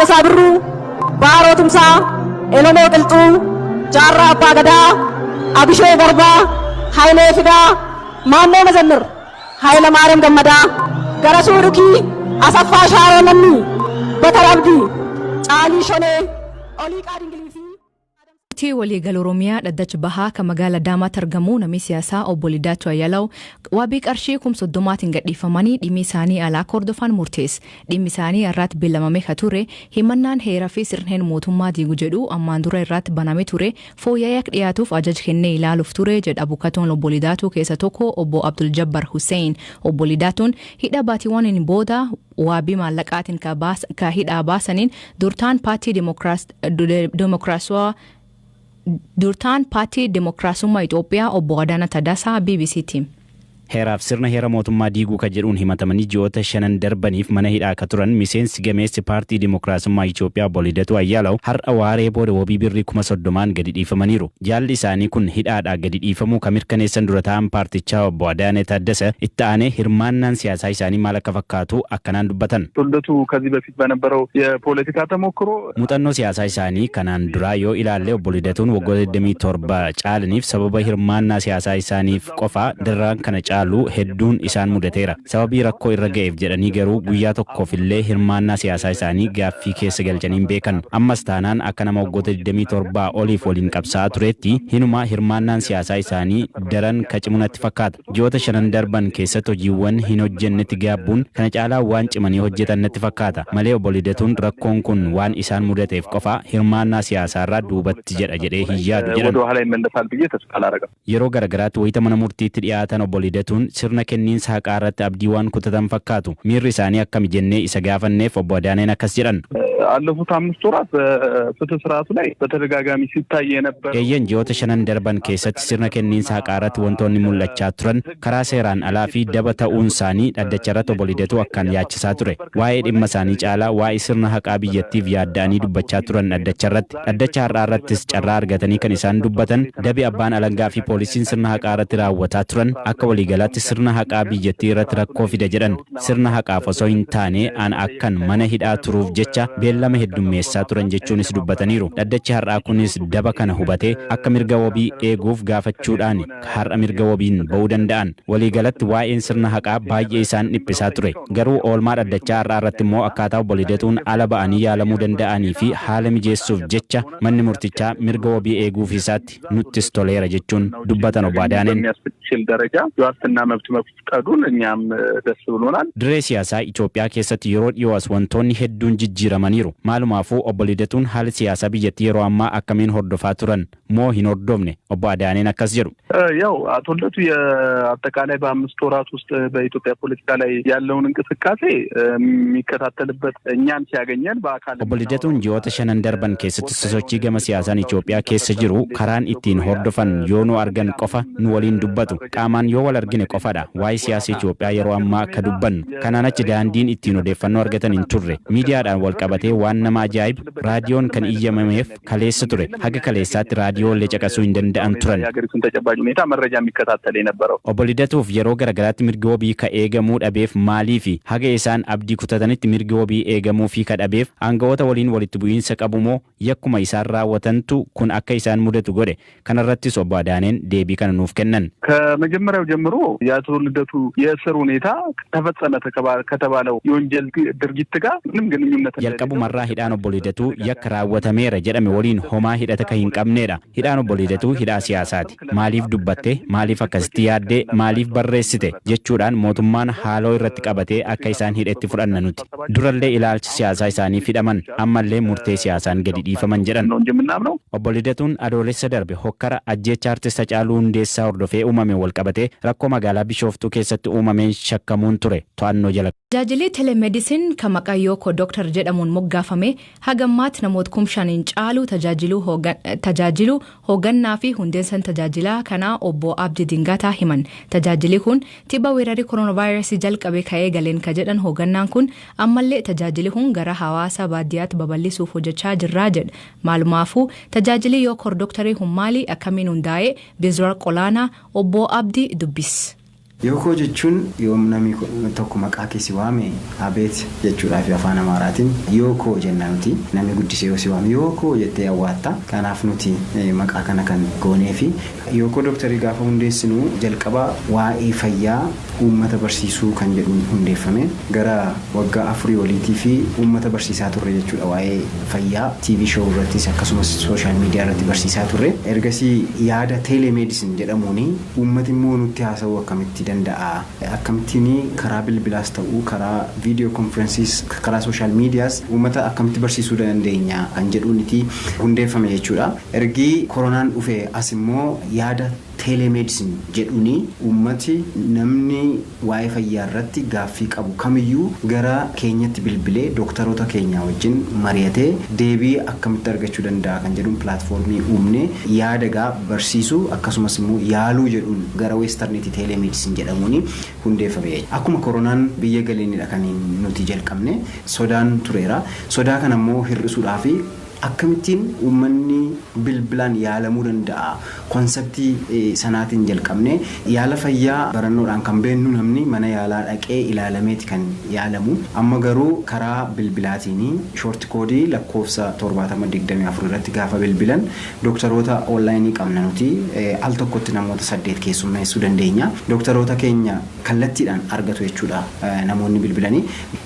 Dassasaa Birruu, Baaroo Tumsaa, Elomoo Qilxuu, Jaarraa Abbaa Gadaa, Abishoo Garbaa, Hayilee Fidaa, Maannoo Mazannir, Hayila Maariyaam Gammadaa, Garasuu Dhukii, Asaffaa Shaaroo Lammii, Bakar Abdii, Caalii Shonee, Oliiqaa Dingilii fi waliigal Oromiyaa dhaddacha bahaa kan magaalaa Daamaatti argamu namni siyaasaa obbo Lidaatu Ayyalaw wabii qarshii 30,000 gadhiifamanii dhimmi isaanii alaa hordofan murteesse. Dhimmi isaanii irratti beellamamee ka ture himannaan heeraa fi sirneen mootummaa diigu jedhu ammaan dura irratti banamee ture fooyya'ee dhiyaatuuf ajaja kennee ilaaluuf ture jedha bukatoon obbo Lidaatu keessa tokko obbo Abdul Jabbar Hussein. Obbo Lidaatuun hidha baatiiwwan hin booda wabii maallaqaatiin ka hidhaa baasaniin durtaan paartii Durtaan paartii Dimookiraasummaa Itoophiyaa obbo Adaanaa Taddasaa BBC'ti. Heeraaf sirna heera mootummaa diiguu ka jedhuun himatamanii ji'oota 5 darbaniif mana hidhaa ka turan miseensi gameessi paartii Dimookiraasummaa Itoophiyaa obbo Lidaatu Ayyalaw har'a waaree booda wabii birrii 30,000 gadi dhiifamaniiru. Jaalli isaanii kun hidhaadhaa gadi dhiifamuu ka mirkaneessan dura ta'an paartichaa obbo Adaanaa Taddasaa itti aanee hirmaannaan siyaasaa isaanii maal akka fakkaatu akkanaan dubbatan. ልደቱ ከዚህ በፊት በነበረው የፖለቲካ ተሞክሮ muuxannoo siyaasaa isaanii kanaan duraa yoo ilaalle obbo Lidatuun waggoota 27 caalaniif sababa hirmaannaa siyaasaa isaaniif qofa dirraan kana caalu hedduun isaan mudateera. Sababii rakkoo irra ga'eef jedhanii garuu guyyaa tokkoof illee hirmaannaa siyaasaa isaanii gaaffii keessa galchaniin beekan. Ammas taanaan akka nama waggoota 27 oliif waliin qabsaa turetti hinuma hirmaannaan siyaasaa isaanii daran kacimunatti fakkaata. Ji'oota 5 darban keessatti hojiiwwan hin hojjennetti gaabbuun kana caalaa waan cimanii hojjetan natti fakkaata. Malee obbo Lidatuun rakkoon kun waan isaan mudateef qofa hirmaannaa siyaasaarraa duubatti jedhee hin yaadu jedhan. Yeroo garagaraatti wayita mana murtiitti dhiyaatan obbo Lidatuun sirna kenniinsa haqaa irratti abdii waan kutatan fakkaatu. Miirri isaanii akkami jennee isa gaafanneef obbo Adaaneen akkas jedhan. አለፉት 5 ወራት በፍትህ ስርዓቱ ላይ በተደጋጋሚ ሲታይ የነበረ Eeyyan ji'oota 5 darban keessatti sirna kenniinsa haqaa irratti wantoonni mul'achaa turan karaa seeraan alaa fi daba ta'uun isaanii dhaddacha irratti obbo Lidatu akkaan yaachisaa ture. Waa'ee dhimma isaanii caalaa waa'ee sirna haqaa biyyattiif yaadda'anii dubbachaa turan dhaddacha irratti. Dhaddacha har'aa irrattis carraa argatanii kan isaan dubbatan dabi abbaan alangaa fi poolisiin sirna haqaa irratti raawwataa turan akka waliigalaatti sirna haqaa biyyattii irratti rakkoo fida jedhan. Sirna haqaaf osoo hin taane an akkan mana hidhaa turuuf jecha beellama heddummeessaa turan jechuunis dubbataniiru. Dhaddachi har'aa kunis daba kana hubatee akka mirga wabii eeguuf gaafachuudhaan har'a mirga wabiin ba'uu danda'an. Waliigalatti waa'een sirna haqaa baay'ee isaan dhiphisaa ture. Garuu oolmaa dhaddachaa har'aa irratti immoo akkaataa obbo Lidatuun ala ba'anii yaalamuu danda'anii fi haala mijeessuuf jecha manni murtichaa mirga wabii eeguuf isaatti nuttis toleera jechuun dubbatan obbo Adaaneen. Diree siyaasaa Itoophiyaa keessatti yeroo dhiyoos wantoonni hedduun jijjiiramaniiru. Maalumaafuu obbo Lidatuun haala siyaasaa biyyattii yeroo ammaa akkamiin hordofaa turan moo hin hordofne obbo Adaaneen akkas jedhu. ያው አቶ ልደቱ የአጠቃላይ በ5 ወራት ውስጥ በኢትዮጵያ ፖለቲካ ላይ ያለውን እንቅስቃሴ የሚከታተልበት እኛን ሲያገኘን በአካል obbo Lidatuun ji'oota 5 darban keessatti sosochii gama siyaasaan Itoophiyaa keessa jiru karaan ittiin hordofan yoo nu argan qofa nu waliin dubbatu. Qaamaan yoo wal argine qofadha waa'ee siyaasa Itoophiyaa yeroo ammaa akka dubbannu. Kanaan achi daandiin ittiin odeeffannoo argatan hin turre. Miidiyaadhaan wal qabatee waan nama ajaa'ibu raadiyoon kan iyyamameef kaleessa ture. Haga kaleessaatti raadiyoolee caqasuu hin danda'an turan. Obbo Lidatuuf yeroo garagaraatti mirgi wabii ka eegamuu dhabeef maaliifi haga isaan abdii kutatanitti mirgi wabii eegamuu fi ka dhabeef aangawoota waliin walitti bu'iinsa qabu moo yakkuma isaan raawwatantu kun akka isaan mudatu godhe. Kanarrattis obbo Adaaneen deebii kana nuuf kennan. ከመጀመሪያው ጀምሮ የአቶ ልደቱ የእስር ሁኔታ ተፈጸመ ከተባለው የወንጀል ድርጊት ጋር ምንም ግንኙነት jalqabumarraa hidhaan obbo Lidatuu yakka raawwatameera jedhame waliin homaa hidhata ka hin qabneedha. Hidhaan obbo Lidatuu hidhaa siyaasaati. Maaliif dubbatte, maaliif akkasitti yaadde, maaliif barreessite jechuudhaan mootummaan haaloo irratti qabatee akka isaan hidhetti fudhanna nuti. Durallee ilaalcha siyaasaa isaanii fidhaman ammallee murtee siyaasaan gadi dhiifaman jedhan. Obbo Lidatuun adoolessa darbe hokkara ajjeechaa artist Hacaaluu Hundeessaa hordofee uumame wal qabatee rakkoo magaalaa Bishooftuu keessatti uumameen shakkamuun ture to'annoo jala. Tajaajilli telemedicine kan maqayyoo ko Dr. jedhamuun moggaafame hagammaatti namoota 5,000 caalu tajaajilu hoogannaa fi hundeessan tajaajilaa kanaa obbo Abdii Dingataa himan. Tajaajilli kun tibba weerarii koronaavaayirasii jalqabee ka'ee galeen ka jedhan hoogannaan kun ammallee tajaajilli kun gara hawaasa baadiyyaatti babal'isuuf hojjechaa jirraa jedha. Maalumaafuu tajaajilli yoo Dr. Hummaalii akkamiin hundaa'ee Biziwar Qolaanaa obbo Abdii dubbis. Yookoo jechuun yoom namni tokko maqaa keessi waame abeet jechuudhaaf afaan Amaaraatiin yookoo jenna nuti namni guddisee yoo si waame yookoo jettee awwaatta. Kanaaf nuti maqaa kana kan goonee fi yookoo dooktarii gaafa hundeessinu jalqaba waa'ee fayyaa uummata barsiisuu kan jedhuun hundeeffame gara waggaa 4 oliitii fi uummata barsiisaa turre jechuudha. Waa'ee fayyaa TV show irrattis akkasumas sooshaal miidiyaa irratti barsiisaa turre. Ergasii yaada teelemeedisin jedhamuuni uummati immoo nutti haasa'uu akkamitti danda'a, akkamittiin karaa bilbilaas ta'uu karaa viidiyoo konferensiis karaa sooshaal miidiyaas uummata akkamitti barsiisuu dandeenya kan jedhuuniti hundeeffame jechuudha. Ergi koronaan dhufe as immoo yaada telemedicine jedhuuni uummati namni waa'ee fayyaa irratti gaaffii qabu kamiyyuu gara keenyatti bilbilee dooktaroota keenya wajjin mari'atee deebii akkamitti argachuu danda'a kan jedhuun pilaatfoormii uumne yaada barsiisuu akkasumas immoo yaaluu jedhuun gara weestarneetii telemedicine jedhamuuni hundeeffame. Akkuma koronaan biyya galeenidha kan nuti jalqabne sodaan tureera. Sodaa kana immoo hir'isuudhaaf akkamittiin uummanni bilbilaan yaalamuu danda'a konseptii sanaatiin jalqabne yaala fayyaa barannoodhaan kan beennu namni mana yaalaa dhaqee ilaalameeti kan yaalamu. Amma garuu karaa bilbilaatiin shoort koodii lakkoofsa 7024 irratti gaafa bilbilan dooktaroota onlaayinii qabna nuti al tokkotti namoota 8 keessummeessuu dandeenya. Dooktaroota keenya kallattiidhaan argatu jechuudha. Namoonni bilbilanii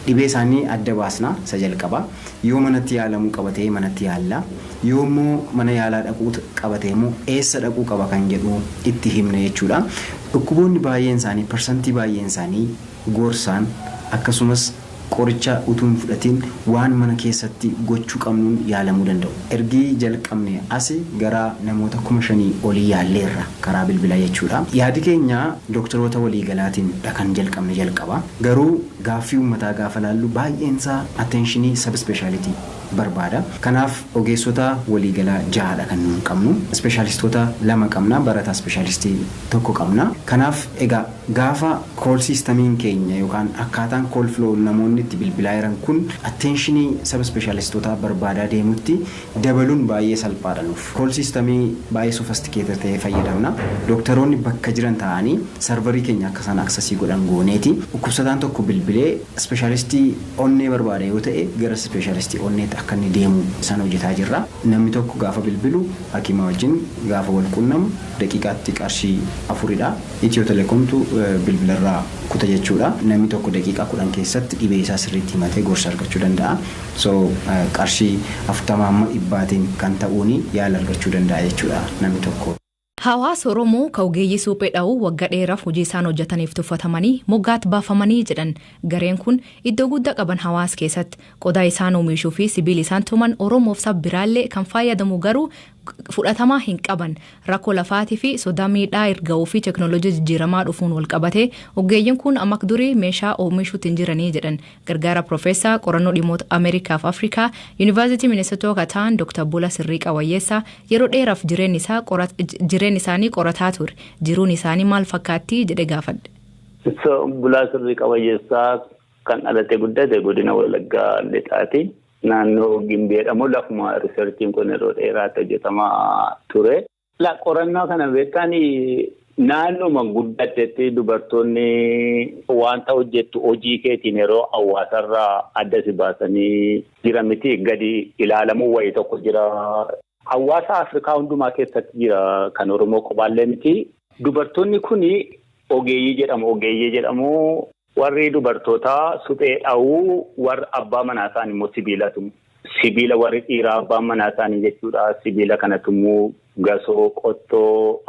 dhibee isaanii adda baasna isa jalqaba. Yoo manatti yaalamuu qabatee manatti yaalla, yoommoo mana yaalaa dhaquu qabatee immoo eessa dhaquu qaba kan jedhu itti himne jechuudha. Dhukkuboonni baay'een isaanii parsantii baay'een isaanii gorsaan akkasumas qoricha utuu hin fudhatiin waan mana keessatti gochuu qabnuun yaalamuu danda'u. Ergi jalqabne asi gara namoota 5,000 olii yaalleerra karaa bilbilaa jechuudha. Yaadi keenya dooktaroota waliigalaatiin kan jalqabne jalqaba. Garuu gaaffii uummataa gaafa laallu baay'eensaa attentionii subspeciality barbaada. Kanaaf ogeessota waliigalaa 6 kan nuun qabnu. Speeshalistoota 2 qabna, barataa speeshalistii 1 qabna. Kanaaf egaa gaafa kool siistamiin keenya yookaan akkaataan kool filoo namoonni itti bilbilaa jiran kun attentionii subspecialistoota barbaadaa deemutti dabaluun baay'ee salphaadha nuuf. Kool siistamii baay'ee sofistikeeted ta'ee fayyadamna. Dooktaroonni bakka jiran ta'anii sarvarii keenya akka isaan aksesii godhan gooneeti. Dhukkubsataan tokko bilbilee speeshalistii onnee barbaada yoo ta'e gara speeshalistii onneetti akka inni deemu isaan hojjetaa jirra. Namni tokko gaafa bilbilu hakiima wajjin gaafa wal quunnamu daqiiqaatti qarshii 4dha. Itiyoo telekoomtu bilbilarraa kuta jechuudha. Namni tokko daqiiqaa 10 keessatti dhibee isaa sirriitti himatee gorsa argachuu danda'a. So qarshii 40 kan ta'uuni yaala argachuu danda'a jechuudha namni tokko. Hawaasa Oromoo ogeeyyii suphee dha'uu waggaa dheeraaf hojii isaan hojjetaniif tuffatamanii moggaatti baafamanii jedhan. Gareen kun iddoo guddaa qaban hawaasa keessatti qodaa isaan oomishuu fi sibiila isaan tuman Oromoof saba biraallee kan fayyadamu garuu fudhatamaa hin qaban. Rakkoo lafaatii fi sodaa miidhaa erga'uu fi teekinooloojii jijjiiramaa dhufuun wal qabate ogeeyyiin kun amma durii meeshaa oomishuutti hin jiranii jedhan. Gargaara Profeesar qorannoo dhimmoota Ameerikaa fi Afrikaa Yuunivarsiitii Minisootaa ta'an Dr. Bula Sirriiqa Wayyeessaa yeroo dheeraaf jireenya isaanii qorataa ture. Jiruun isaanii maal fakkaatti jedhe gaafadhe. Bula Sirriiqa Wayyeessaa kan dhalatee guddate godina Wallaggaa Lixaati. Naannoo Gimbeedhamoo lafuma riisarchiin kun yeroo dheeraatti hojjetamaa ture. Qorannaa kana beekanii naannooma guddatetti dubartoonni wanta hojjettu hojii keetiin yeroo hawaasarraa adda si baasanii jiran miti gadi ilaalamuu wayii tokko jira. Hawaasa Afrikaa hundumaa keessatti jira kan Oromoo qobaallee miti. Dubartoonni kuni ogeeyyii jedhamu. Warri dubartootaa suphee dha'uu warra abbaa manaa isaanii immoo sibiilatu. Sibiila warri dhiiraa abbaa manaa isaanii jechuudha. Sibiila kanatu immoo gasoo, qottoo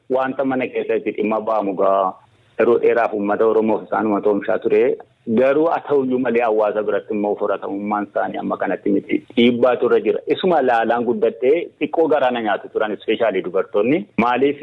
wanta mana keessatti dhimma ba'amu yeroo dheeraaf uummata Oromoof isaanuma oomishaa ture. Garuu haa ta'uyyuu malee hawaasa biratti immoo fudhatamummaan isaanii amma kanatti miti. Dhiibbaatu irra jira. Isuma laalaan guddattee xiqqoo garaana nyaatu turan ispeeshaalii dubartoonni. Maaliif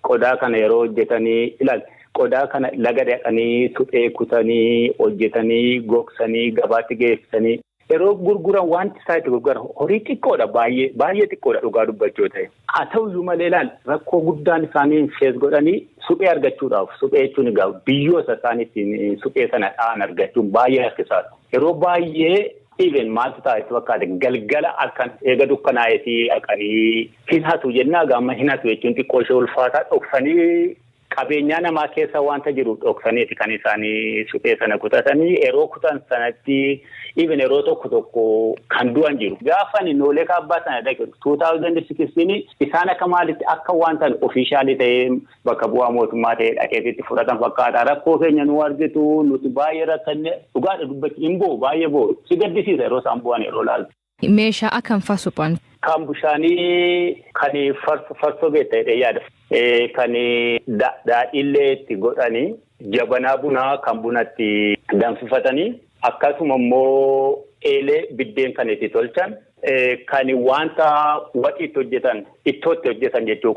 qodaa kana yeroo hojjetanii ilaali. Qodaa kana laga dhaqanii suphee kutanii hojjetanii gogsanii gabaatti geessanii yeroo gurguran wanti isaa itti gurguran horii xiqqoodha baay'ee xiqqoodha dhugaa dubbachuu ta'e. Haa ta'uyyuu malee ilaali rakkoo guddaan isaanii fees godhanii suphee argachuudhaaf suphee jechuun egaa biyyoota isaaniitiin suphee sana dha'an argachuun baay'ee rakkisaadha. Yeroo baay'ee even maaltu taa'etti fakkaate galgala akkan eega dukkanaa'eetii haqanii hin hatu jennaa gaamma hin hatu jechuun xiqqoo ishee ulfaataa dhoksanii qabeenyaa namaa keessa wanta jiru dhoksaniiti kan isaanii suphee sana kutatanii yeroo kutan sanatti even yeroo tokko kan du'an jiru. Gaafa noolee kaabbaa sana dhaqe 2016 isaan akka maalitti akka wanta ofiishaalii ta'ee bakka bu'aa mootummaa ta'ee dhaqeetti fudhatan fakkaata. Rakkoo keenya nu argitu nuti baay'ee rakkanne dhugaadha dubbachuu hin boo baay'ee boo si gaddisiisa yeroo isaan bu'an yeroo laaltu. Meeshaa akkam fa'aa suphan? Kan bishaanii kan farsoo beektaa yaada. Kan daadhiillee itti godhanii jabanaa bunaa kan bunatti danfifatanii akkasuma immoo eelee biddeen kan itti tolchan kan wanta waxiitti hojjetan ittootti hojjetan jechuu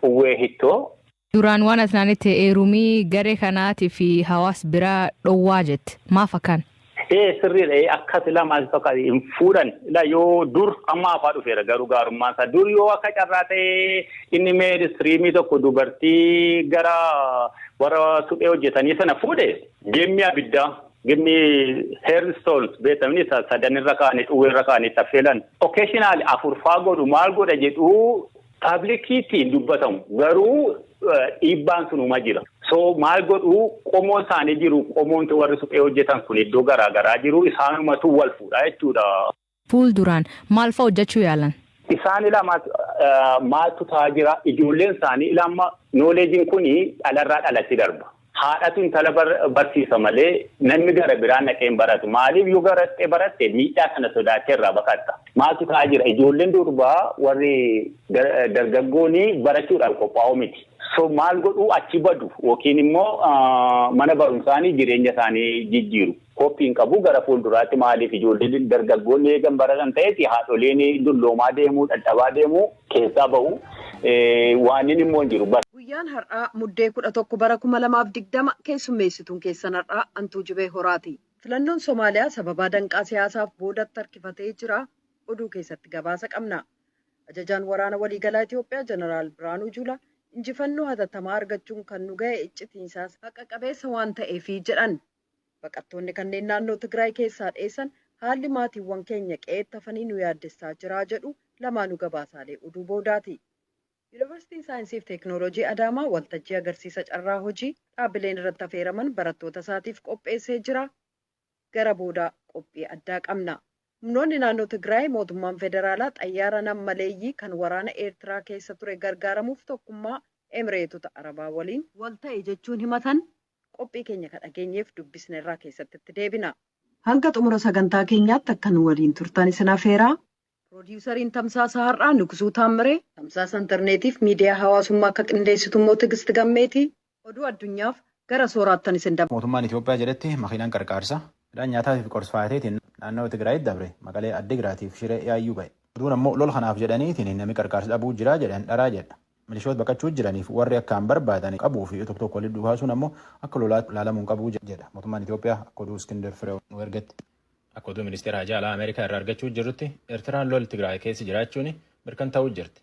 xuwwee hittoo. Duraan waan asnaanitti eerumii garee kanaatii fi hawaas biraa dhowwaa jette maaf akkan? Sirriidha akkas lama fakkaatu hin fuudhan yoo dur amma afaa dhufeera garuu gaarummaan isaa dur yoo akka carraa ta'ee inni meedistiriimii tokko dubartii gara warra suphee hojjetanii sana fuudhe geemmi abiddaa geemmi heerstoons beekamni sadanirra kaa'anii xuwweerra kaa'anii taffeelan occasional afurfaa godhu maal godha jedhu paablikiitiin dubbatamu garuu dhiibbaan sunuma jira. So maal godhu qomoo isaanii jiru qomoon warri suphee hojjetan kun iddoo garaagaraa jiru isaanumatu wal fuudha jechuudha. Fuulduraan maal fa'aa hojjechuu yaalan? Isaan ilama maaltu ta'aa jira ijoolleen isaanii ilama nooleejiin kun dhalarraa dhalatti darba. Haadhatu intala barsiisa malee namni gara biraan naqee hin baratu. Maaliif yoo garattee baratte miidhaa kana sodaachee irraa baqatta. Maaltu ta'aa jira ijoolleen durbaa warri dargaggoonni barachuudhaan qophaa'u miti. So maal godhu achi badu yookiin immoo mana barumsaanii jireenya isaanii jijjiiru. Koppiin qabu gara fuulduraatti maaliif ijoolleen dargaggoonni eegan baratan ta'eeti haadholeen dulloomaa deemuu dadhabaa deemuu keessaa bahu waan inni immoo hin jiru. Guyyaan har'aa muddee 11 bara 2020 keessummeessituun keessan har'aa Antuu Jibee Horaati. Filannoon Somaaliyaa sababa danqaa siyaasaaf boodatti harkifatee jira oduu keessatti gabaasa qabna. Ajajaan waraana waliigalaa Itoophiyaa Jeneraal Biraanuu Juulaa injifannoo hatattamaa argachuun kan nu ga'e iccitiinsaas haqa qabeessa waan ta'eefi jedhan. Baqattoonni kanneen naannoo Tigraay keessaa dheessan haalli maatiiwwan keenya qe'eetti hafanii nu yaaddessaa jira jedhu lamaanuu gabaasaalee oduu boodaati. Yuunivarsiitiin Saayinsii fi Teekinooloojii Adaamaa waltajjii agarsiisa carraa hojii dhaabbileen irratti affeeraman barattoota isaatiif qopheessee jira. Gara boodaa qophii addaa qabna. Humnoonni naannoo Tigraay mootummaan federaalaa xayyaara nammaleeyyii kan waraana Eertiraa keessa ture gargaaramuuf tokkummaa Emireetota Arabaa waliin wal ta'e jechuun himatan qophii keenya kan dhageenyeef dubbisne irraa keessatti itti deebina. Hanga xumura sagantaa keenyaatti akka nu waliin turtan isin affeeraa. Piroodyuusariin Tamsaasa Har'aa Nugsuu Taammiree, Tamsaasa Intarneetiif miidiyaa hawaasummaa akka qindeessitu immoo Tigist Gammeetii oduu addunyaaf gara sooraattan isin dabala. Mootummaan Itoophiyaa jedhetti makiinaan qarqaarsa midhaan nyaataa fi qorsfaateetiin naannoo Tigraayitti dabre maqalee Addigiraatiif Shiree yaayyuu ga'e. Oduun ammoo lol kanaaf jedhaniitiin namni qarqaarsa dhabuu jira jedhan dharaa jedha. Milishoota baqachuu jiraniif warri akkaan barbaadan qabuu fi tokko walitti dhufaasuun ammoo akka lolaatti ilaalamuun qabuu jedha. Mootummaan Itoophiyaa akka oduu Iskindar Firee nu ergatti. Akka oduu ministeera hajaa alaa Ameerikaa irraa argachuu jirrutti Eertiraan lol Tigraay keessa jiraachuun mirkanaa'uu jirti.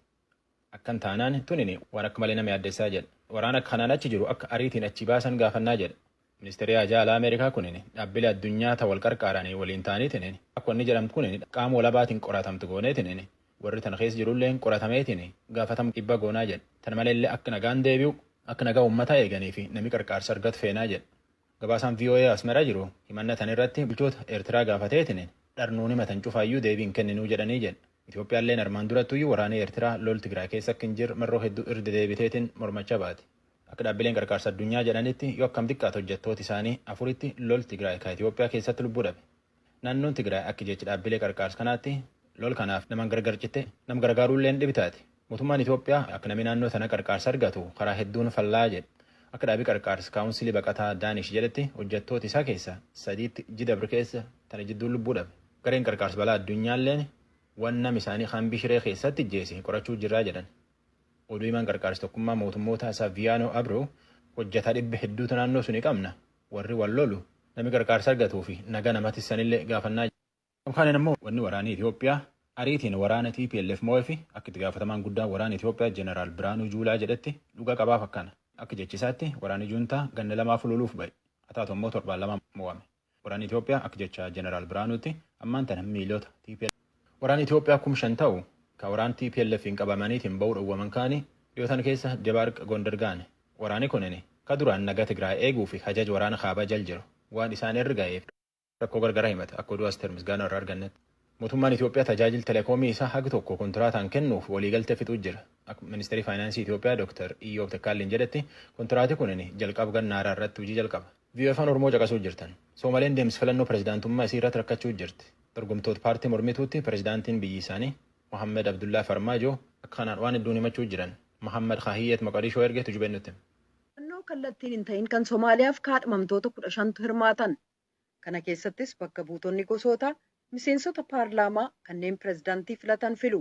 Akkan taanaan tunini waan akka malee nama yaaddessaa jedha. Waraana kanaan achi jiru akka ariitiin achi baasan gaafannaa jedha. Ministeerri hajaa alaa Ameerikaa kunini dhaabbilee addunyaa ta'an wal qarqaaranii waliin ta'aniitiin akka inni jedhamtu kunini qaama walabaatiin qoratamtu gooneetiin warri tana keessa jirullee qoratameetiin gaafatamu dhibba goonaa jedha. Tana maleellee akka nagaan deebi'u akka nagaa uummataa eeganii fi namni qarqaarsa argatu feenaa jedha. Gabaasaan VOA asmara jiru himannatan irratti bulchoota Eertiraa gaafateetiin dharnuun himatan cufaayyuu deebiin kenninuu jedhanii jedha. Itoophiyaalleen armaan durattuyyuu waraana Eertiraa lol Tigraay keessa akka hin jirre marroo hedduu irra deebiteetiin mormachaa baate. Akka dhaabbileen qarqaarsa addunyaa jedhanitti yoo akkam xiqqaatu hojjettooti isaanii afuritti lol Tigraay kan Itoophiyaa keessatti lubbuu dhabe. Naannoon Tigraay akka jechi dhaabbilee qarqaarsa kanaatti lol kanaaf nama gargar citte nama gargaaruulleen dhibitaati. Mootummaan Itoophiyaa akka namni naannoo sana qarqaarsa argatu karaa hedduun fallaa jedha. Akka dhaabii qarqaarsa kaawunsilii baqataa Daanish jedhetti hojjettoota isaa keessa sadiitti jidabri keessa tana jidduun lubbuu dhabe. Gareen qarqaarsa balaa addunyaalleen waan nam isaanii hambii shiree keessatti ijjeese qorachuu jirraa jedhan. Oduu himaan qarqaarsa tokkummaa mootummoota Saviyaanoo Abroo hojjetaa dhibba hedduutu naannoo suni qabna. Warri wal lolu namni qarqaarsa argatuu fi nagaa namatti sanillee gaafannaa jira. Yookaan immoo wanni waraanii Itoophiyaa ariitiin waraana TPLF moo'ee fi akka itti gaafatamaan guddaan waraana Itoophiyaa Jeneraal Biraanuu Juulaa jedhetti dhugaa qabaaf akkana. Akka jechisaatti waraanni juuntaa ganna lamaaf loluuf ba'e. Haa ta'u immoo 7 mo'ame. Waraanni Itoophiyaa akka jecha Jeneraal Biraanuutti ammaan tana miilota TPLF. Waraanni Itoophiyaa 5,000 ta'u kan waraana TPLF hin qabamaniitiin ba'uu dhowwaman kaanii dhiyootan keessa Debaarq Gondar gaane. Waraani kunini ka duraan nagaa Tigraay eeguu fi hajaj waraana kaabaa jal jiru waan isaan irra ga'eef rakkoo gargara himate akka oduu Asteer Misgaanoo irraa argannetti. Mootummaan Itoophiyaa tajaajila teleekoomii isaa haga tokko kontiraataan kennuuf waliigaltee fixuu jira. Akka ministeerri faayinaansii Itoophiyaa Dr. Iyyoob Takkaalliin jedhetti kontiraati kunini jalqaba gannaaraa irratti hojii jalqaba. Biyya afaan Oromoo caqasuu jirtan. Soomaleen deemsi filannoo pirezidaantummaa isii irratti rakkachuu jirti. Dorgomtoota paartii mormituutti pirezidaantiin biyyi isaanii Mohammed Abdullaa Farmaajoo akka kanaan waan hedduun himachuu jiran. Mohammed Khahiyyeet Maqadishoo ergeetu jubennutti. Filannoo kallattiin hin ta'in kan Somaaliyaaf kaadhimamtoota 15tu hirmaatan. Kana keessattis bakka buutonni gosoota miseensota paarlaamaa kanneen pirezidaantii filatan filu.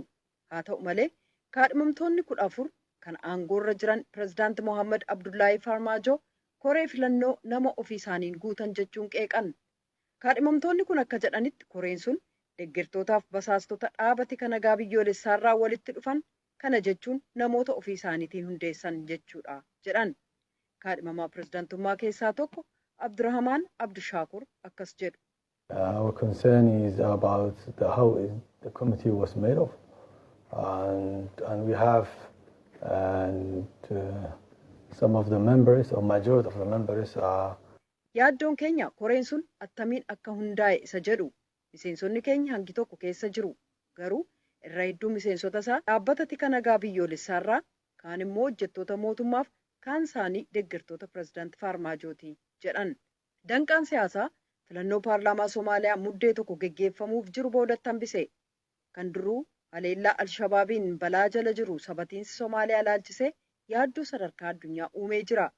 Haa ta'u malee kaadhimamtoonni 14 kan aangoorra jiran pirezidaanti Mohammed Abdullaahi Farmaajoo koree filannoo nama ofii isaaniin guutan jechuun qeeqan. Kaadhimamtoonni kun akka jedhanitti koreen sun deeggartootaaf basaastota dhaabati kan nagaa biyyoolessaarraa walitti dhufan kana jechuun namoota ofii isaaniitiin hundeessan jechuudha jedhan. Kaadhimamaa pirezidaantummaa keessaa tokko Abdurrahman Abdishaakur akkas jedhu. Our concern is about how the committee was made of, and we have some of the members or majority of the members are. Yaaddoon keenya koreen sun attamiin akka hundaa'e isa jedhu miseensonni keenya hangi tokko keessa jiru garuu irra hedduu miseensota isaa dhaabbata tika nagaa biyyoolessaarraa kaan immoo hojjettoota mootummaaf kaan isaanii deeggartoota pirezidaanti Farmaajooti jedhan. Danqaan siyaasaa filannoo paarlaamaa Somaaliyaa muddee tokko geggeeffamuuf jiru boodatti hambise. Kan duruu haleellaa Alshabaabiin balaa jala jiru sabatiinsi Somaaliyaa laalchisee yaaddoo sadarkaa addunyaa uumee jira.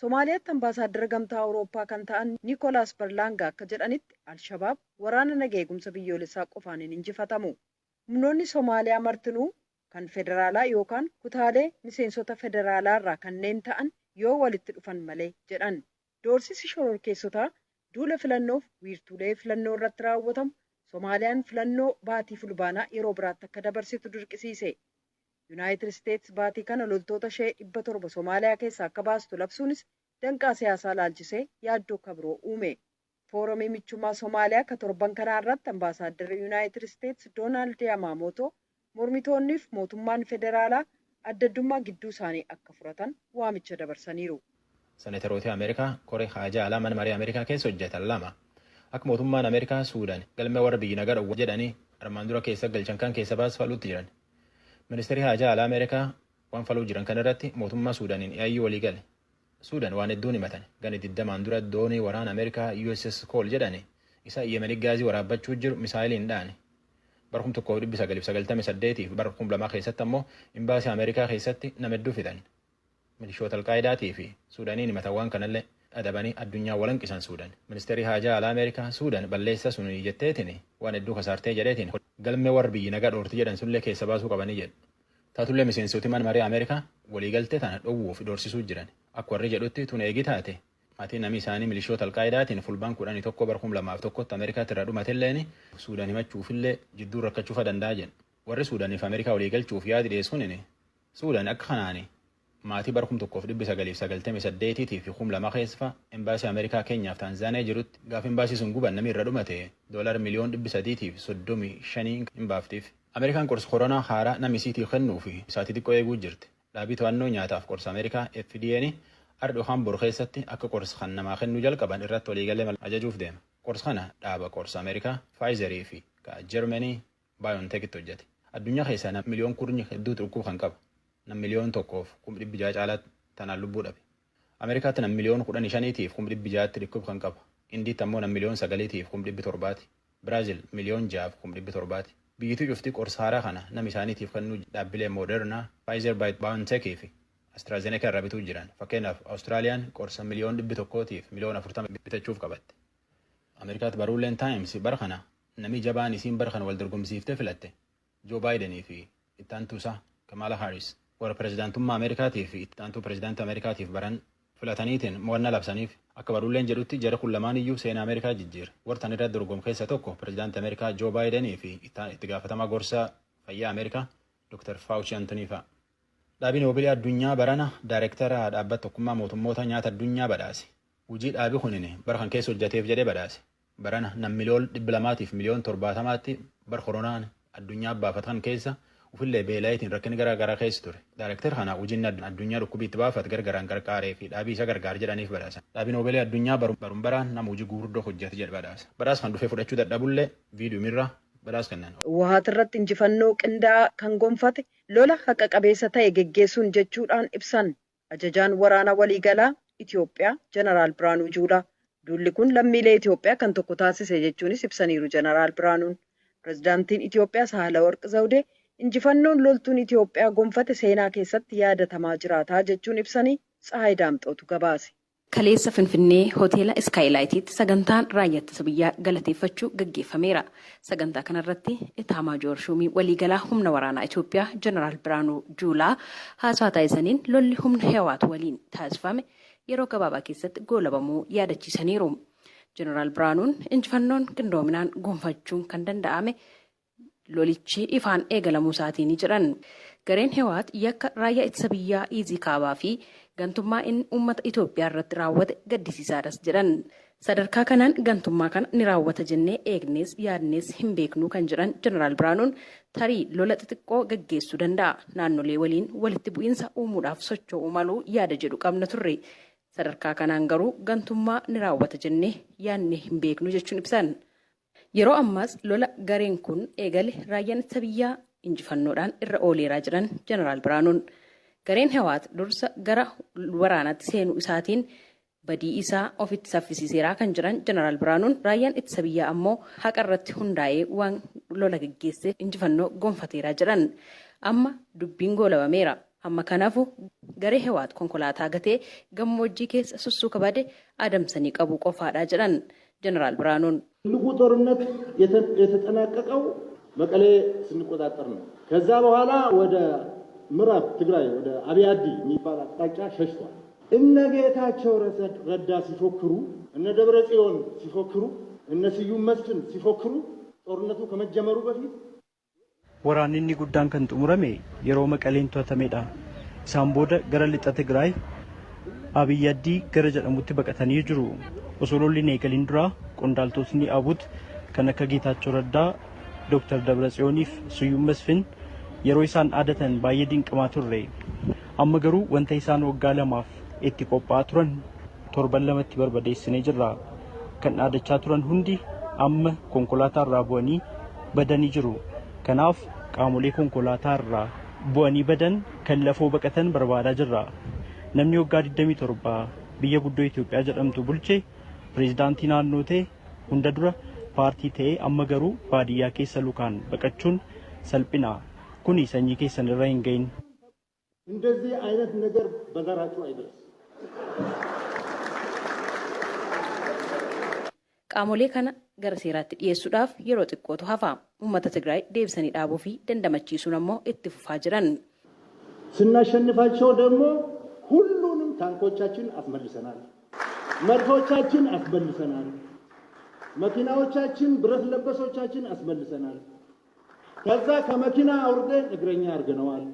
Somaaliyaatti ambaasaaddara gamtaa Awurooppaa kan ta'an Niikoolaas Barlaangaa akka jedhanitti Alshabaab waraana nagaa eegumsa biyyoolessaa qofaan hin injifatamu. Humnoonni Somaaliyaa martinuu kan federaalaa yookaan kutaalee miseensota federaalaa irraa kanneen ta'an yoo walitti dhufan malee jedhan. Doorsisi shororkeessotaa duula filannoof wiirtuulee filannoo irratti raawwatamu Somaaliyaan filannoo baatii fulbaanaa yeroo biraatti akka dabarsitu dirqisiise. Yuunaayitid Isteetsi baatii kana loltoota ishee 700 Somaaliyaa keessaa akka baastu labsuunis danqaa siyaasaa laalchisee yaaddoo kabiroo uume. Foorumii michummaa Somaaliyaa ka torban kanaa irratti ambaasaadarri Yuunaayitid Isteetsi Doonaald Yamaamootoo mormitoonniif mootummaan federaalaa addaddummaa gidduu isaanii akka furatan waamicha dabarsaniiru. Seneteroota Ameerikaa koree haajaa alaa mana marii Ameerikaa keessa hojjetan lama akka mootummaan Ameerikaa Suudaan galmee warra biyyi nagaa dhowwa jedhanii armaan dura keessa galchan kan keessa baasfaluutti jiran. Ministeerri haajaa alaa Ameerikaa waan faluu jiran kan irratti mootummaa Suudaaniin yaayyuu walii gale. Suudaan waan hedduun himatan gani 20 dura doonii waraana Ameerikaa USS Cole jedhani isa Yemenii gaazii waraabbachuu jiru misaayiliin dhaane. Bara 1998 fi bara 2000 keessatti ammoo imbaasii Ameerikaa keessatti nama hedduu fidan. Milishoota Alqaayidaatii fi Suudaaniin himatawwan kanallee adabanii addunyaa walanqisan Suudaan. Ministeerri haajaa alaa Ameerikaa Suudaan balleessa sun jetteetiin waan hedduu kasaartee jedheetiin galmee warra biyyi nagaa dhoorti jedhan sunillee keessa baasuu qabanii jedhu. Taatullee miseensoti mana marii Ameerikaa waliigaltee tana dhowwuuf doorsisuu jiran. Akka warri jedhutti tun eegi taate maatiin namni isaanii milishoota Alqaayidaatiin fulbaan 11 bara 2001 Ameerikaatti irraa dhumatilleen Suudaan himachuufillee jidduu rakkachuufa danda'a jedhu. Warri Suudaaniif Ameerikaa waliigalchuuf yaadi dhiyeessuun Suudaan akka kanaani maatii bara 1998 fi 2000 keessa embaasii Ameerikaa Keenyaaf Taanzaaniyaa jirutti gaafa embaasii sun guban namni irra dhumate $1,335 hin baaftiif. Ameerikaan qorsa koronaa haaraa namni isiitiif kennuu fi isaatii xiqqoo eeguu jirti. Dhaabii to'annoo nyaataaf qorsa Ameerikaa FDA'n ardoo Hamburg keessatti akka qorsa kan namaa kennuu jalqaban irratti waliigalee ajajuuf deema. Qorsa kana dhaaba qorsa Ameerikaa Pfizerii fi Germany BioNTechitti hojjete. Addunyaa keessaa nama miliyoon kurnya hedduu dhukkuba kan qaba. Nam miliyoon tokkoof 1,600 caalaatti tanaan lubbuu dhabe. Ameerikaatti nam miliyoon 15tiif 1,600 dhukkuba kan qaba. Indiitti ammoo nam miliyoon 9tiif 1,700. Biraazil miliyoon 6,700. Biyyittii cuftii qorsa haaraa kana nam isaaniitiif kennuu dhaabbilee Moderna, Pfizer BioNTech fi AstraZeneca irraa bituu jiran. Fakkeenyaaf Awustiraaliyaan qorsa miliyoon 100tiif miliyoon 40 bitachuuf qabatte. Ameerikaatti baruuleen Times bara kana namni jabaan isiin bara kana wal dorgomsiiftee filatte Joe Biden fi ittaantuusaa Kamala Harris. Warra pirezidaantummaa Ameerikaatiif fi ittaantuu pirezidaantii Ameerikaatiif baran filataniitiin mo'annaa labsaniif akka baruuleen jedhutti jara kun lamaan iyyuu seenaa Ameerikaa jijjiira. Wartan irratti dorgomu keessa tokko pirezidaantii Ameerikaa Joe Biden fi itti gaafatamaa gorsaa fayyaa Ameerikaa Dr. Fauci Antony fa'a. Dhaabiin Noobeelii addunyaa barana daayireektara dhaabbata tokkummaa mootummoota nyaata addunyaa badhaase. Hojii dhaabii kunin bara kan keessa hojjateef jedhee badhaase. Barana nam miliyoon 200 fi miliyoon 70tti bara koronaan addunyaa baafatan keessa ufillee beelaayitiin rakkinni garaa garaa keessa ture. Daayirektar kana hojiin addunyaa dhukkubiitti baafate gargaraan gargaaree fi dhaabii isa gargaar jedhaniif badhaasa. Dhaabii noobeelii addunyaa barum baraan nama hojii guguddoo hojjete jedhe badhaasa. Badhaasa kan dhufee fudhachuu dadhabullee viidiyoomirra badhaasa kennan. Wahaat irratti injifannoo qindaa'aa kan gonfate lola haqa qabeessa ta'e geggeessuun jechuudhaan ibsan. Ajajaan waraana waliigalaa Itoophiyaa Jeneraal Biraanuu Juulaa. Duulli kun lammiilee Itoophiyaa kan tokko taasise jechuunis ibsaniiru Jeneraal Biraanuun. Pireezidaantiin Itoophiyaa Sahaalawarqi Zawudee injifannoon loltuun Itoophiyaa gonfate seenaa keessatti yaadatamaa jiraataa jechuun ibsanii Tsahaay Daamxootu gabaase. Kaleessa Finfinnee hoteela Iskaayilaayitiitti sagantaan raayyaa ittisa biyyaa galateeffachuu gaggeeffameera. Sagantaa kanarratti Itaamaajoor Shumii waliigalaa humna waraanaa Itoophiyaa Jeneraal Biraanuu Juulaa haasawaa taasisaniin lolli humna Hiwaat waliin taasifame yeroo gabaabaa keessatti goolabamuu yaadachiisaniiru. Jeneraal Biraanuun injifannoon qindoominaan gonfachuun kan danda'ame lolichi ifaan eegalamuu isaatiin jedhan. Gareen Hiwaat yakka raayyaa ittisa biyyaa Iizii Kaabaa fi gantummaa inni uummata Itoophiyaa irratti raawwate gaddisiisaadhas jedhan. Sadarkaa kanaan gantummaa kana ni raawwata jennee eegnees yaadnees hin beeknu kan jedhan Jeneraal Biraanuun tarii lola xixiqqoo gaggeessuu danda'a. Naannolee waliin walitti bu'iinsa uumuudhaaf socho'uu maluu yaada jedhu qabna turre. Sadarkaa kanaan garuu gantummaa ni raawwata jennee yaadnee hin beeknu jechuun ibsan. Yeroo ammaas lola gareen kun eegale raayyaan ittisa biyyaa injifannoodhaan irra ooleeraa jiran Jeneraal Biraanuun. Gareen Hiwaat dursa gara waraanaatti seenuu isaatiin badii isaa ofitti saffisiiseeraa kan jiran Jeneraal Biraanuun raayyaan ittisa biyyaa ammoo haqa irratti hundaa'ee waan lola gaggeesse injifannoo gonfateeraa jiran. Amma dubbiin goolabameera. Amma kanaafuu garee Hiwaat konkolaataa gatee gammoojjii keessa sussuka bade adamsanii qabuu qofaadhaa jedhan Jeneraal Biraanuun. ትልቁ ጦርነት የተጠናቀቀው መቀሌ ስንቆጣጠር ነው። ከዛ በኋላ ወደ ምዕራብ ትግራይ ወደ አብያዲ የሚባል አቅጣጫ ሸሽቷል። እነ ጌታቸው ረዳ ሲፎክሩ፣ እነ ደብረ ጽዮን ሲፎክሩ፣ እነ ስዩም መስፍን ሲፎክሩ ጦርነቱ ከመጀመሩ በፊት waraanni guddaan kan xumurame yeroo maqaleen to'atameedha. Isaan booda gara lixa Tigraay Abiyyaaddii gara jedhamutti baqatanii jiru. Osoo lolli hin eegalin dura qondaaltotni Abut kan akka Geetaachoo Raddaa, Dr. Dabratsiyooniif Siyuum Masfin yeroo isaan aadatan baay'ee dinqamaa turre. Amma garuu wanta isaan waggaa lamaaf itti qophaa'aa turan torban lamatti barbadeessinee jirra. Kan aadachaa turan hundi amma konkolaataa irraa bu'anii badanii jiru. Kanaaf qaamolee konkolaataa irraa bu'anii badan kan lafoo baqatan barbaadaa jirra. Namni waggaa 27 biyya guddoo Itoophiyaa jedhamtu bulche pireezidaantii naannoo ta'e hunda dura paartii ta'e amma garuu baadiyyaa keessa lukaan baqachuun salphina. Kuni sanyii keessan irra hin gahin. እንደዚህ አይነት ነገር በዘራችሁ አይደርስ። Qaamolee kana gara seeraatti dhiyeessuudhaaf yeroo xiqqootu hafa. Uummata Tigraay deebisanii dhaabuu fi dandamachiisuun ammoo itti fufaa jiran. ስናሸንፋቸው ደግሞ ሁሉንም ታንኮቻችን አስመልሰናል፣ መድፎቻችን አስመልሰናል፣ መኪናዎቻችን ብረት ለበሶቻችን አስመልሰናል። ከዛ ከመኪና አውርደን እግረኛ አድርገነዋል።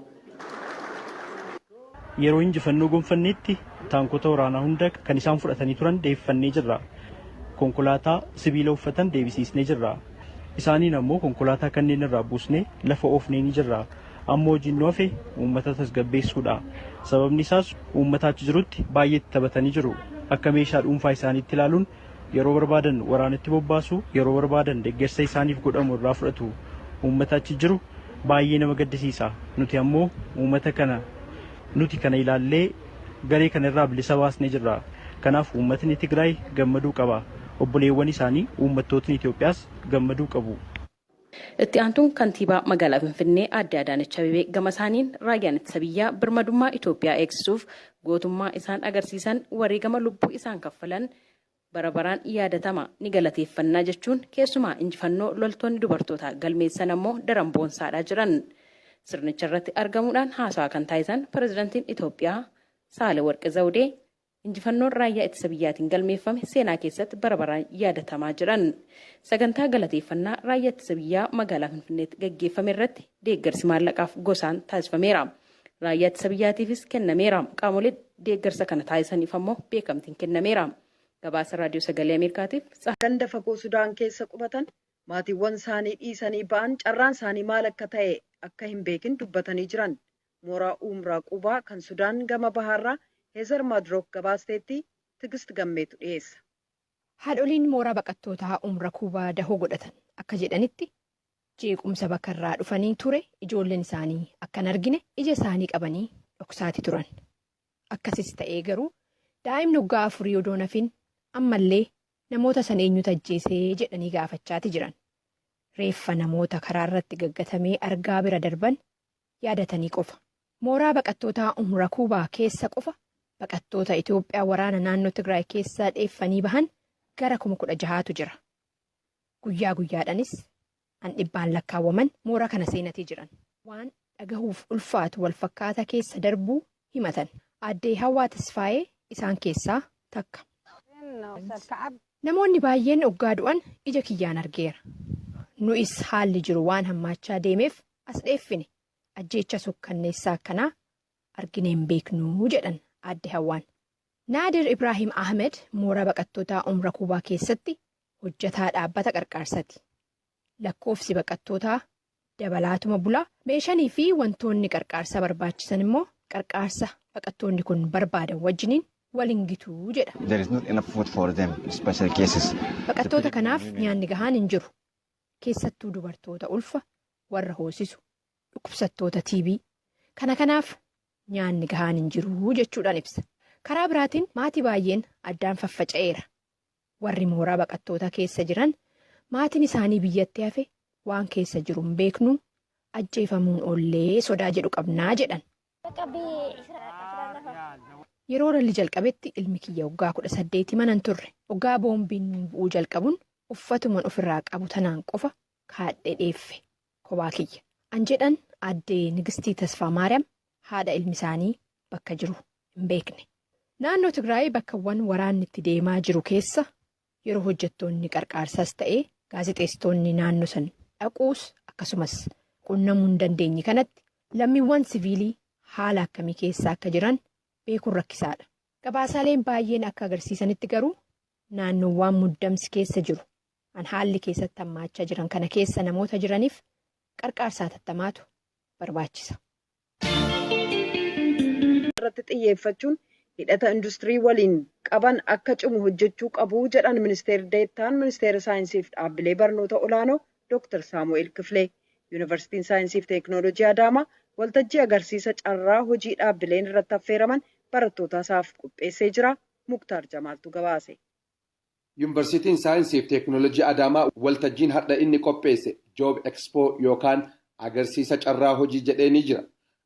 Yeroo injifannoo gonfanneetti taankota waraanaa hunda kan isaan fudhatanii turan deeffannee jirra. Konkolaataa sibiila uffatan deebisiisnee jirra. Isaaniin ammoo konkolaataa kanneen irraa buusnee lafa oofnee ni jirra. Ammoo hojiin nu hafe uummata tasgabbeessuudha. Sababni isaas uummata achi jirutti baay'eetti taphatanii jiru. Akka meeshaa dhuunfaa isaaniitti ilaaluun yeroo barbaadan waraanatti bobbaasu, yeroo barbaadan deeggarsa isaaniif godhamu irraa fudhatu. Uummata achi jiru baay'ee nama gaddisiisa. Nuti kana ilaallee garee kana irraa bilisa baasnee jirra. Kanaaf uummatni Tigraay gammaduu qaba. Obboleewwan isaanii uummattootni Itoophiyaas gammaduu qabu. Itti aantuun kantiibaa magaalaa Finfinnee Aadde Adaanech Abeebee gama isaaniin raayyaan ittisa biyyaa birmadummaa Itoophiyaa eegsisuuf gootummaa isaan agarsiisan wareegama lubbuu isaan kaffalan bara baraan yaadatama ni galateeffannaa jechuun keessumaa injifannoo loltoonni dubartootaa galmeessan ammoo daran boonsaadhaa jiran. Sirnicha irratti argamuudhaan haasawaa kan taasisan pireezidaantiin Itoophiyaa Sahaalawarqi Zawudee injifannoon raayyaa ittisa biyyaatiin galmeeffame seenaa keessatti bara baraan yaadatamaa jiran. Sagantaa galateeffannaa raayyaa ittisa biyyaa magaalaa Finfinneetti gaggeeffame irratti deeggarsi maallaqaaf gosaan taasifameera. Raayyaa ittisa biyyaatiifis kennameera. Qaamolee deeggarsa kana taasisaniif ammoo beekamtiin kennameera. Gabaasa Raadiyoo Sagalee Ameerikaatiif. Ganda fagoo Sudaan keessa qubatan maatiiwwan isaanii dhiisanii ba'an carraan isaanii maal akka ta'e akka hin beekin dubbatanii jiran. Mooraa Umraa Qubaa kan Sudaan gama bahaarraa Heezar Maadrook gabaasteetti Tigist Gammeetu dhiyeessa. Haadholiin mooraa baqattootaa Umraa Qubaa dahoo godhatan akka jedhanitti jeequmsa bakka irraa dhufanii ture ijoolleen isaanii akkan argine ija isaanii qabanii dhoksaati turan. Akkasis ta'ee garuu daa'imni waggaa 4 odoo nafin ammallee namoota san eenyutu ajjeesee jedhanii gaafachaati jiran. Reeffa namoota karaa irratti gaggatamee argaa bira darban yaadatanii qofa. Mooraa baqattootaa Umraa Qubaa keessa qofa baqattoota Itoophiyaa waraana naannoo Tigraay keessaa dheeffanii bahan gara 16,000tu jira. Guyyaa guyyaadhanis dhibbaan lakkaawwaman mooraa kana seenatii jiran. Waan dhagahuuf ulfaatu wal fakkaata keessa darbuu himatan. Aaddee Hawwaa Tasfaayee isaan keessaa takka. Namoonni baay'een oggaa du'an ija kiyyaan argeera. Nu'is haalli jiru waan hammaachaa deemeef as dheeffine ajjeecha sukkanneessaa akkanaa argineen beeknuu jedhan Aaddee Hawwaan. Naadir Ibrahim Ahmed mooraa baqattootaa Umraa Qubaa keessatti hojjetaa dhaabbata qarqaarsati. Lakkoofsi baqattootaa dabalaatuma bulaa meeshanii fi wantoonni qarqaarsa barbaachisan immoo qarqaarsa baqattoonni kun barbaadan wajjiniin waliin gituu jedha. Baqattoota kanaaf nyaanni gahaan hin jiru. Keessattuu dubartoota ulfa warra hoosisu dhukkubsattoota TB kanaaf nyaanni gahaan hin jiru jechuudhaan ibsa. Karaa biraatiin maatii baay'een addaan faffaca'eera. Warri mooraa baqattoota keessa jiran maatiin isaanii biyyatti hafe waan keessa jiru hin beeknu ajjeefamuun ollee sodaa jedhu qabnaa jedhan. Yeroo lolli jalqabetti ilmi kiyya waggaa 18 manan turre. Waggaa boombiin bu'uu jalqabuun uffatuman ofirraa qabu tanaan qofa kaadhee dheeffe kophaa kiyya. An jedhan Aaddee Nigistii Tasfaa Maariyaam haadha ilmi isaanii bakka jiru hin beekne. Naannoo Tigraay bakkawwan waraanni itti deemaa jiru keessa yeroo hojjettoonni qarqaarsaas ta'ee gaazexeessitoonni naannoo san dhaquus akkasumas qunnamuu hin dandeenye kanatti lammiiwwan siviilii haala akkamii keessa akka jiran beekuun rakkisaadha. Gabaasaaleen baay'een akka agarsiisanitti garuu naannoowwan muddamsi keessa jiru an haalli keessatti hammaachaa jiran kana keessa namoota jiraniif qarqaarsaa tattamaatu barbaachisa. Irratti xiyyeeffachuun hidhata industirii waliin qaban akka cimu hojjechuu qabu jedhan ministeerri deettaan ministeera saayinsii fi dhaabbilee barnoota olaanoo Dr. Saamu'eel Kifilee. Yuunivarsiitiin saayinsii fi teeknooloojii Adaamaa waltajjii agarsiisa carraa hojii dhaabbileen irratti affeeraman barattoota isaaf qopheessee jira. Muktaar Jamaaltu gabaase. Yuunivarsiitiin saayinsii fi teeknooloojii Adaamaa waltajjiin har'a inni qopheesse Joob Expo yookaan agarsiisa carraa hojii jedhee ni jira.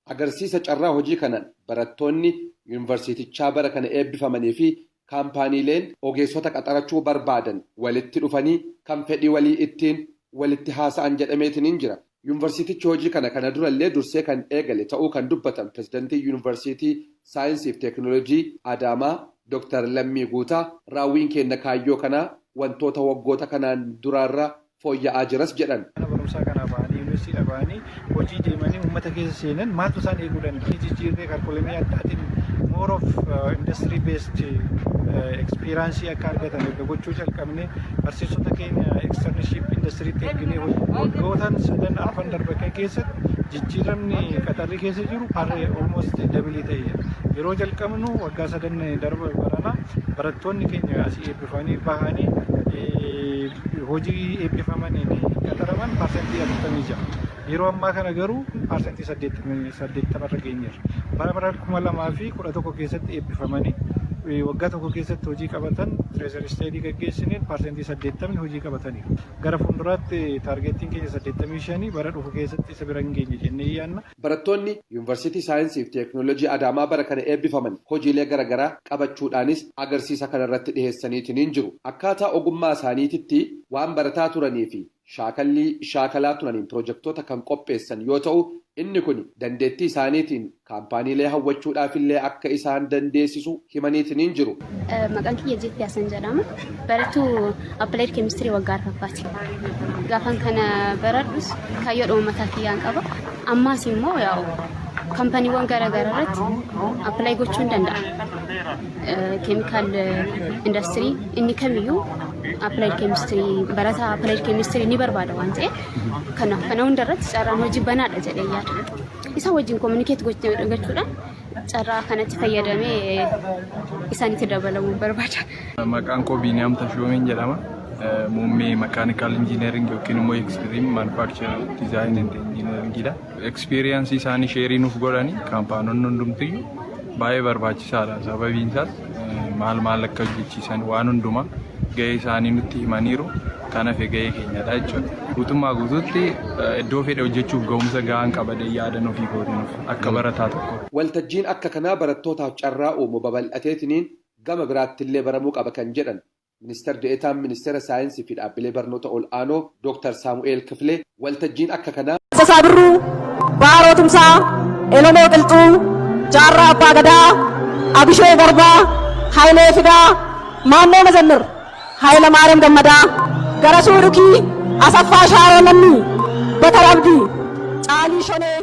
Agarsiisa carraa hojii kanaan barattoonni yuunivarsiitichaa bara kana eebbifamanii fi kaampaaniileen ogeessota qaxarachuu barbaadan walitti dhufanii kan fedhii walii ittiin walitti haasa'an jedhameetiin hin jira. Yuunivarsiitichi hojii kana durallee dursee kan eegale ta'uu kan dubbatan pirezidantii yuunivarsiitii saayinsii fi teeknooloojii Adaamaa Dr. Lammii Guutaa raawwiin keenya kaayyoo kanaa wantoota waggoota kanaan duraarraa fooyya'aa jiras jedhan. Barumsaa kana ba'anii yuunivarsiitii ba'anii hojii deemanii uummata keessa seenan maaltu isaan eeguu danda'a? Jijjiirree kaalkuleemii addaatiin more of industry based experience akka argatan gochuu jalqabne barsiisota keenya externship industiriitti erginee waggoota 3 darban keessatti jijjiiramni qaxarrii keessa jiru almost double ta'eera. Yeroo jalqabnu waggaa 3 darba barana barattoonni keenya asii eebbifamanii bahanii hojii eebbifamaniin qaxaraman parsentii 46. Yeroo ammaa kana garuu parsentii 80 irra geenyeerra. Bara 2011 keessatti eebbifamanii waggaa tokko keessatti hojii qabatan tireezari isteedii gaggeessiniin parsentii 80 hojii qabataniiru. Gara fuulduraatti taargeettiin keenya 85 bara dhufu keessatti isa bira hin geenye jennee yaadna. Barattoonni yuunivarsiitii saayinsii fi teeknooloojii Adaamaa bara kana eebbifaman hojiilee garaagaraa qabachuudhaanis agarsiisa kanarratti dhiheessaniitiin hin jiru. Akkaataa ogummaa isaaniititti waan barataa turanii fi shaakalaa turaniin pirojektoota kan qopheessan yoo ta'u inni kun dandeettii isaaniitiin kaampaaniilee hawwachuudhaafillee akka isaan dandeessisu himaniitiin hin jiru. Maqaan kiyya Jeetti Yaasan jedhama. Barattuu Appilaayid Keemistirii waggaa 4ffaati. Gaafan kana baradhus kaayyoo uummataa kiyyaan qaba. Ammaas immoo kaampaniiwwan garaagaraa irratti appilaay gochuu hin danda'a. Keemikaal industirii inni kamiyyuu applied chemistry barataa applied chemistry ni barbaada waan ta'eef kana hundarratti carraan hojii banaadha jedhee yaada. Isa wajjin communicate gochuudhaan carraa kanatti fayyadamee isaanitti dabalamuu barbaada. Maqaan koo Biiniyaam Tashoomiin jedhama. Muummee mechanical engineering yookiin immoo extreme manufacturing design and engineering dha. Experience isaanii sheerii nuuf godhanii kaampaanonni hundumtiyyuu baay'ee barbaachisaadha. Sababiin isaas maal akka hojjechiisan waan hundumaa gahee isaanii nutti himaniiru. Kanaaf gahee keenyadha jechuudha. Guutummaa guutuutti iddoo fedhe hojjechuuf ga'umsa gahaan qabadee yaadan ofii gootinuuf akka barataa tokko. Waltajjiin akka kanaa barattootaaf carraa uumu babal'ateetiniin gama biraattillee baramuu qaba kan jedhan. Ministeer Deetaan Ministeera Saayinsii fi Dhaabbilee Barnoota Ol'aanoo Dr. Saamu'eel Kifilee waltajjiin akka kanaa. Sasaa Birruu, Baaroo Tumsaa, Elomoo Qilxuu, Jaarraa Abbaa Gadaa, Abishoo Garbaa, Hayilee Fidaa, Maannoo Mazannir, Hayila Maariyaam Gammadaa, Garasuu Dhukii, Asaffaa Shaaroo Lammii, Batar Abdii, Caalii Shonee.